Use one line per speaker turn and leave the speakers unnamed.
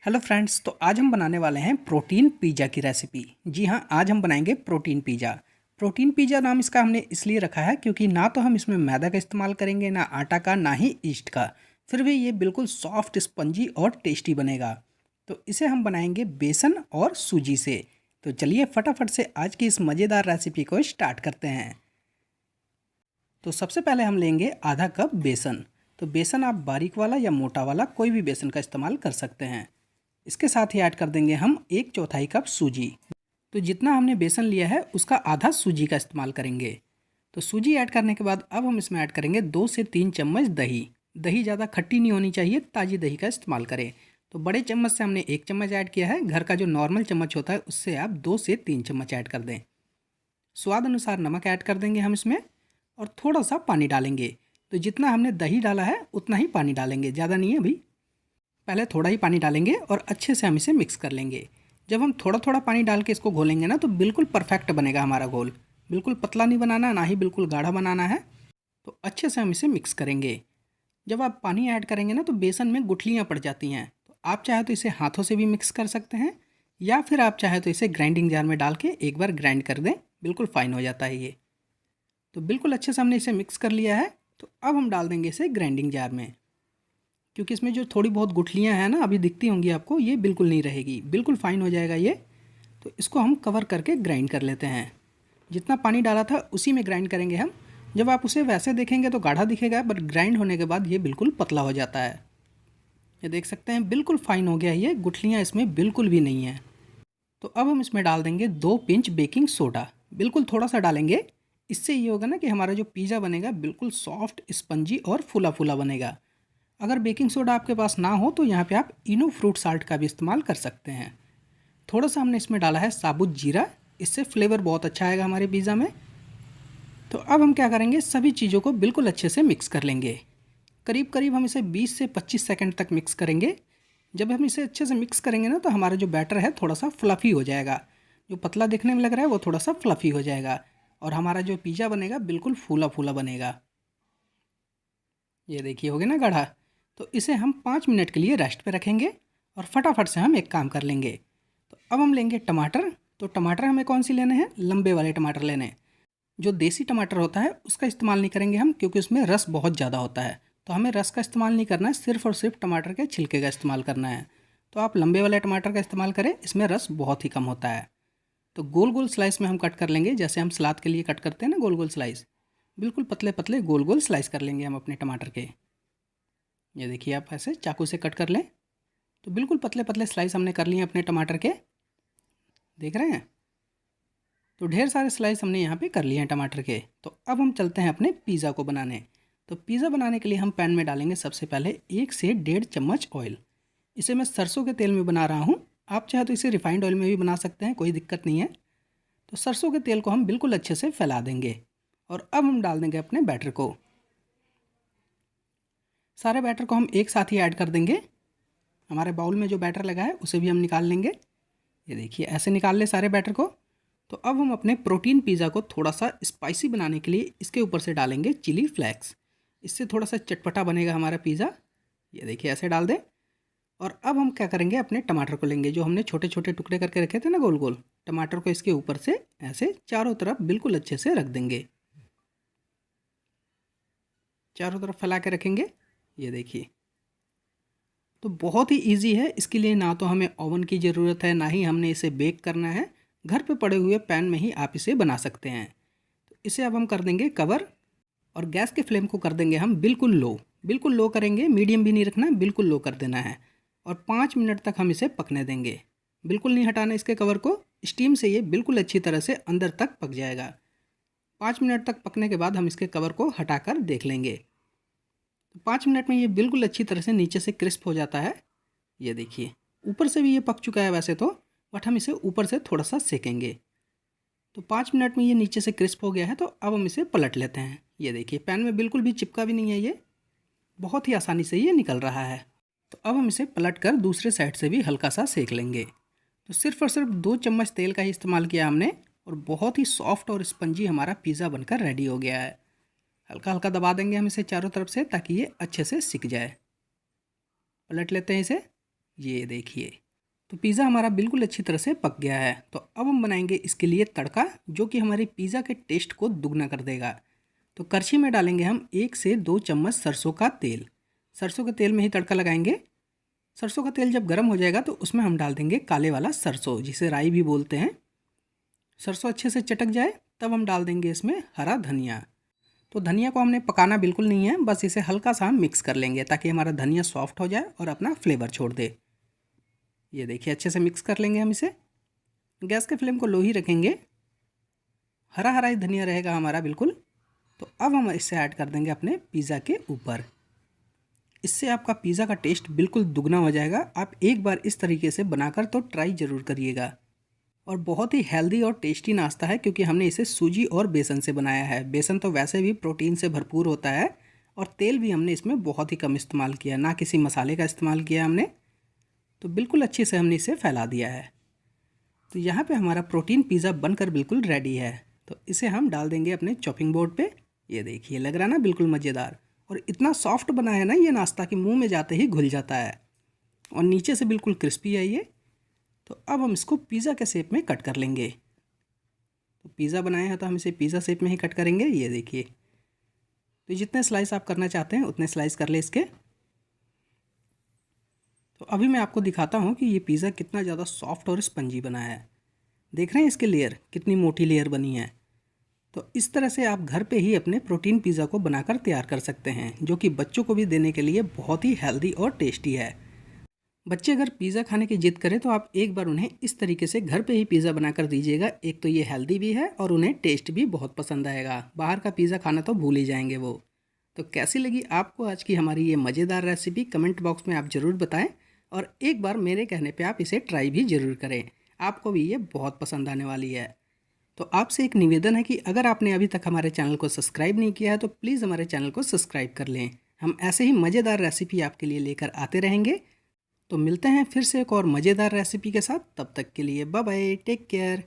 Hello friends, तो आज हम बनाने वाले हैं प्रोटीन पिज़्ज़ा की रेसिपी। जी हाँ, आज हम बनाएंगे प्रोटीन पिज़्ज़ा। प्रोटीन पिज़्ज़ा नाम इसका हमने इसलिए रखा है क्योंकि ना तो हम इसमें मैदा का इस्तेमाल करेंगे, ना आटा का, ना ही ईस्ट का। फिर भी ये बिल्कुल सॉफ्ट, स्पंजी और टेस्टी बनेगा। तो इसे हम बनाएंगे बेसन और सूजी से। तो चलिए फटाफट से आज की इस मज़ेदार रेसिपी को स्टार्ट करते हैं। तो सबसे पहले हम लेंगे आधा कप बेसन। तो बेसन आप बारीक वाला या मोटा वाला कोई भी बेसन का इस्तेमाल कर सकते हैं। इसके साथ ही ऐड कर देंगे हम 1/4 कप सूजी। तो जितना हमने बेसन लिया है उसका आधा सूजी का इस्तेमाल करेंगे। तो सूजी ऐड करने के बाद अब हम इसमें ऐड करेंगे 2 से 3 चम्मच दही। दही ज़्यादा खट्टी नहीं होनी चाहिए, ताज़ी दही का इस्तेमाल करें। तो बड़े चम्मच से हमने 1 चम्मच ऐड किया है। घर का जो नॉर्मल चम्मच होता है उससे आप 2 से 3 चम्मच ऐड कर दें। स्वाद अनुसार नमक ऐड कर देंगे हम इसमें, और थोड़ा सा पानी डालेंगे। तो जितना हमने दही डाला है उतना ही पानी डालेंगे, ज़्यादा नहीं है अभी। पहले थोड़ा ही पानी डालेंगे और अच्छे से हम इसे मिक्स कर लेंगे। जब हम थोड़ा थोड़ा पानी डाल के इसको घोलेंगे ना, तो बिल्कुल परफेक्ट बनेगा हमारा घोल। बिल्कुल पतला नहीं बनाना, ना ही बिल्कुल गाढ़ा बनाना है। तो अच्छे से हम इसे मिक्स करेंगे। जब आप पानी ऐड करेंगे ना, तो बेसन में गुठलियाँ पड़ जाती हैं। तो आप चाहे तो इसे हाथों से भी मिक्स कर सकते हैं, या फिर आप चाहे तो इसे ग्राइंडिंग जार में डाल के एक बार ग्राइंड कर दें, बिल्कुल फाइन हो जाता है ये। तो बिल्कुल अच्छे से हमने इसे मिक्स कर लिया है। तो अब हम डाल देंगे इसे ग्राइंडिंग जार में, क्योंकि इसमें जो थोड़ी बहुत गुठलियाँ हैं ना, अभी दिखती होंगी आपको, ये बिल्कुल नहीं रहेगी, बिल्कुल फाइन हो जाएगा ये। तो इसको हम कवर करके ग्राइंड कर लेते हैं। जितना पानी डाला था उसी में ग्राइंड करेंगे हम। जब आप उसे वैसे देखेंगे तो गाढ़ा दिखेगा, बट ग्राइंड होने के बाद ये बिल्कुल पतला हो जाता है। ये देख सकते हैं, बिल्कुल फाइन हो गया ये, गुठलियाँ इसमें बिल्कुल भी नहीं है। तो अब हम इसमें डाल देंगे 2 पिंच बेकिंग सोडा। बिल्कुल थोड़ा सा डालेंगे। इससे ये होगा ना कि हमारा जो पिज़्ज़ा बनेगा बिल्कुल सॉफ्ट, स्पंजी और फूला फूला बनेगा। अगर बेकिंग सोडा आपके पास ना हो तो यहाँ पे आप इनो फ्रूट साल्ट का भी इस्तेमाल कर सकते हैं। थोड़ा सा हमने इसमें डाला है साबुत जीरा, इससे फ्लेवर बहुत अच्छा आएगा हमारे पिज़्ज़ा में। तो अब हम क्या करेंगे, सभी चीज़ों को बिल्कुल अच्छे से मिक्स कर लेंगे। करीब करीब हम इसे 20 से 25 सेकंड तक मिक्स करेंगे। जब हम इसे अच्छे से मिक्स करेंगे ना, तो हमारा जो बैटर है थोड़ा सा फ्लफ़ी हो जाएगा। जो पतला दिखने में लग रहा है वो थोड़ा सा फ्लफ़ी हो जाएगा, और हमारा जो पिज़्ज़ा बनेगा बिल्कुल फूला फूला बनेगा। ये देखिए, हो गया ना गाढ़ा। तो इसे हम 5 मिनट के लिए रेस्ट पे रखेंगे, और फटाफट से हम एक काम कर लेंगे। तो अब हम लेंगे टमाटर। तो टमाटर हमें कौन सी लेने हैं, लंबे वाले टमाटर लेने हैं। जो देसी टमाटर होता है उसका इस्तेमाल नहीं करेंगे हम, क्योंकि उसमें रस बहुत ज़्यादा होता है। तो हमें रस का इस्तेमाल नहीं करना है, सिर्फ और सिर्फ टमाटर के छिलके का इस्तेमाल करना है। तो आप लंबे वाले टमाटर का इस्तेमाल करें, इसमें रस बहुत ही कम होता है। तो गोल गोल स्लाइस में हम कट कर लेंगे, जैसे हम सलाद के लिए कट करते हैं ना, गोल गोल स्लाइस। बिल्कुल पतले पतले गोल गोल स्लाइस कर लेंगे हम अपने टमाटर के। ये देखिए, आप ऐसे चाकू से कट कर लें। तो बिल्कुल पतले पतले स्लाइस हमने कर लिए अपने टमाटर के, देख रहे हैं। तो ढेर सारे स्लाइस हमने यहाँ पे कर लिए हैं टमाटर के। तो अब हम चलते हैं अपने पिज़्ज़ा को बनाने। तो पिज़्ज़ा बनाने के लिए हम पैन में डालेंगे सबसे पहले 1 से 1.5 चम्मच ऑयल। इसे मैं सरसों के तेल में बना रहा हूँ। आप चाहे तो इसे रिफाइंड ऑयल में भी बना सकते हैं, कोई दिक्कत नहीं है। तो सरसों के तेल को हम बिल्कुल अच्छे से फैला देंगे, और अब हम डाल देंगे अपने बैटर को। सारे बैटर को हम एक साथ ही ऐड कर देंगे। हमारे बाउल में जो बैटर लगा है उसे भी हम निकाल लेंगे। ये देखिए, ऐसे निकाल ले सारे बैटर को। तो अब हम अपने प्रोटीन पिज़्ज़ा को थोड़ा सा स्पाइसी बनाने के लिए इसके ऊपर से डालेंगे चिली फ्लेक्स। इससे थोड़ा सा चटपटा बनेगा हमारा पिज़्ज़ा। ये देखिए, ऐसे डाल दें। और अब हम क्या करेंगे, अपने टमाटर को लेंगे, जो हमने छोटे छोटे टुकड़े करके रखे थे ना गोल गोल। टमाटर को इसके ऊपर से ऐसे चारों तरफ बिल्कुल अच्छे से रख देंगे, चारों तरफ फैला के रखेंगे। ये देखिए, तो बहुत ही ईजी है। इसके लिए ना तो हमें ओवन की ज़रूरत है, ना ही हमने इसे बेक करना है। घर पे पड़े हुए पैन में ही आप इसे बना सकते हैं। तो इसे अब हम कर देंगे कवर, और गैस के फ्लेम को कर देंगे हम बिल्कुल लो। बिल्कुल लो करेंगे, मीडियम भी नहीं रखना, बिल्कुल लो कर देना है। और 5 मिनट तक हम इसे पकने देंगे। बिल्कुल नहीं हटाना इसके कवर को। स्टीम से ये बिल्कुल अच्छी तरह से अंदर तक पक जाएगा। 5 मिनट तक पकने के बाद हम इसके कवर को हटाकर देख लेंगे। तो 5 मिनट में ये बिल्कुल अच्छी तरह से नीचे से क्रिस्प हो जाता है। ये देखिए, ऊपर से भी ये पक चुका है वैसे तो, बट हम इसे ऊपर से थोड़ा सा सेकेंगे। तो 5 मिनट में ये नीचे से क्रिस्प हो गया है। तो अब हम इसे पलट लेते हैं। ये देखिए, पैन में बिल्कुल भी चिपका भी नहीं है, ये बहुत ही आसानी से ये निकल रहा है। तो अब हम इसे पलट कर दूसरे साइड से भी हल्का सा सेक लेंगे। तो सिर्फ और सिर्फ 2 चम्मच तेल का ही इस्तेमाल किया हमने, और बहुत ही सॉफ्ट और स्पंजी हमारा पिज़्ज़ा बनकर रेडी हो गया है। हल्का हल्का दबा देंगे हम इसे चारों तरफ से, ताकि ये अच्छे से सिक जाए। पलट लेते हैं इसे। ये देखिए, तो पिज़्ज़ा हमारा बिल्कुल अच्छी तरह से पक गया है। तो अब हम बनाएंगे इसके लिए तड़का, जो कि हमारे पिज़्ज़ा के टेस्ट को दुगना कर देगा। तो करछी में डालेंगे हम 1 से 2 चम्मच सरसों का तेल। सरसों के तेल में ही तड़का लगाएंगे। सरसों का तेल जब गर्म हो जाएगा तो उसमें हम डाल देंगे काले वाला सरसों, जिसे राई भी बोलते हैं। सरसों अच्छे से चटक जाए तब हम डाल देंगे इसमें हरा धनिया। तो धनिया को हमने पकाना बिल्कुल नहीं है, बस इसे हल्का सा हम मिक्स कर लेंगे ताकि हमारा धनिया सॉफ्ट हो जाए और अपना फ्लेवर छोड़ दे। ये देखिए, अच्छे से मिक्स कर लेंगे हम इसे। गैस के फ्लेम को लो ही रखेंगे। हरा हरा ही धनिया रहेगा हमारा बिल्कुल। तो अब हम इसे ऐड कर देंगे अपने पिज़्ज़ा के ऊपर। इससे आपका पिज़्ज़ा का टेस्ट बिल्कुल दुगना हो जाएगा। आप एक बार इस तरीके से बनाकर तो ट्राई ज़रूर करिएगा। और बहुत ही हेल्दी और टेस्टी नाश्ता है, क्योंकि हमने इसे सूजी और बेसन से बनाया है। बेसन तो वैसे भी प्रोटीन से भरपूर होता है, और तेल भी हमने इसमें बहुत ही कम इस्तेमाल किया, ना किसी मसाले का इस्तेमाल किया हमने। तो बिल्कुल अच्छे से हमने इसे फैला दिया है। तो यहाँ पे हमारा प्रोटीन पिज़्ज़ा बनकर बिल्कुल रेडी है। तो इसे हम डाल देंगे अपने चॉपिंग बोर्ड पे। ये देखिए, लग रहा है ना बिल्कुल मज़ेदार। और इतना सॉफ्ट बना है ना ये नाश्ता कि मुंह में जाते ही घुल जाता है, और नीचे से बिल्कुल क्रिस्पी है ये। तो अब हम इसको पिज़्ज़ा के शेप में कट कर लेंगे। तो पिज़्ज़ा बनाए हैं तो हम इसे पिज़्ज़ा शेप में ही कट करेंगे। ये देखिए, तो जितने स्लाइस आप करना चाहते हैं उतने स्लाइस कर ले इसके। तो अभी मैं आपको दिखाता हूँ कि ये पिज़्ज़ा कितना ज़्यादा सॉफ्ट और स्पंजी बना है। देख रहे हैं इसके लेयर, कितनी मोटी लेयर बनी है। तो इस तरह से आप घर पे ही अपने प्रोटीन पिज़्ज़ा को बनाकर तैयार कर सकते हैं, जो कि बच्चों को भी देने के लिए बहुत ही हेल्दी और टेस्टी है। बच्चे अगर पिज़्ज़ा खाने की जिद करें तो आप एक बार उन्हें इस तरीके से घर पे ही पिज़्ज़ा बनाकर दीजिएगा। एक तो ये हेल्दी भी है और उन्हें टेस्ट भी बहुत पसंद आएगा। बाहर का पिज़्ज़ा खाना तो भूल ही जाएंगे वो। तो कैसी लगी आपको आज की हमारी ये मज़ेदार रेसिपी, कमेंट बॉक्स में आप ज़रूर बताएं। और एक बार मेरे कहने पे आप इसे ट्राई भी ज़रूर करें, आपको भी ये बहुत पसंद आने वाली है। तो आपसे एक निवेदन है कि अगर आपने अभी तक हमारे चैनल को सब्सक्राइब नहीं किया है तो प्लीज़ हमारे चैनल को सब्सक्राइब कर लें। हम ऐसे ही मज़ेदार रेसिपी आपके लिए लेकर आते रहेंगे। तो मिलते हैं फिर से एक और मज़ेदार रेसिपी के साथ। तब तक के लिए बाय बाय, टेक केयर।